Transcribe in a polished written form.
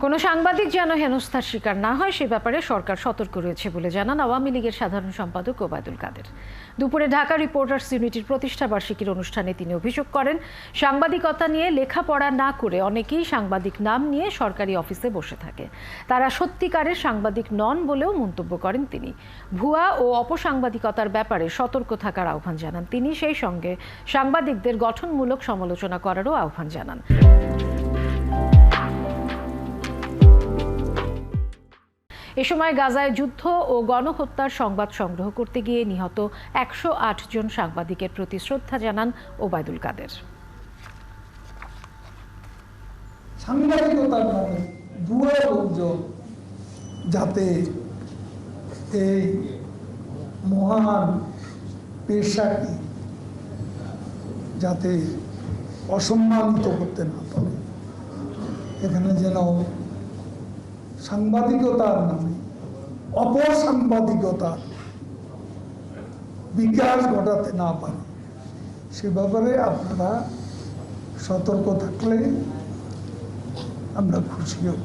কোনো সাংবাদিক যেন হেনস্থার শিকার না হয় সে ব্যাপারে সরকার সতর্ক রয়েছে বলে জানান আওয়ামী লীগের সাধারণ সম্পাদক ওবায়দুল কাদের। দুপুরে ঢাকা রিপোর্টার্স ইউনিটির প্রতিষ্ঠা বার্ষিকীর অনুষ্ঠানে তিনি অভিযোগ করেন, সাংবাদিকতা নিয়ে লেখাপড়া না করে অনেকেই সাংবাদিক নাম নিয়ে সরকারি অফিসে বসে থাকে। তারা সত্যিকারের সাংবাদিক নন বলেও মন্তব্য করেন তিনি। ভুয়া ও অপসাংবাদিকতার ব্যাপারে সতর্ক থাকার আহ্বান জানান তিনি। সেই সঙ্গে সাংবাদিকদের গঠনমূলক সমালোচনা করারও আহ্বান জানান। এ সময় গাজায় যুদ্ধ ও গণহত্যার সংবাদ সংগ্রহ করতে গিয়ে নিহত ১০৮ জন সাংবাদিকের প্রতি শ্রদ্ধা জানান ওবায়দুল কাদের। সাংবাদিকতার নামে ভুয়া লোকজন যাতে এই মহান পেশাকে যাতে অসম্মানিত করতে না পারে, এখানে যেন সাংবাদিকতার নামে অপসাংবাদিকতার বিকাশ ঘটাতে না পারে, সে ব্যাপারে আপনারা সতর্ক থাকলে আমরা খুশি হব।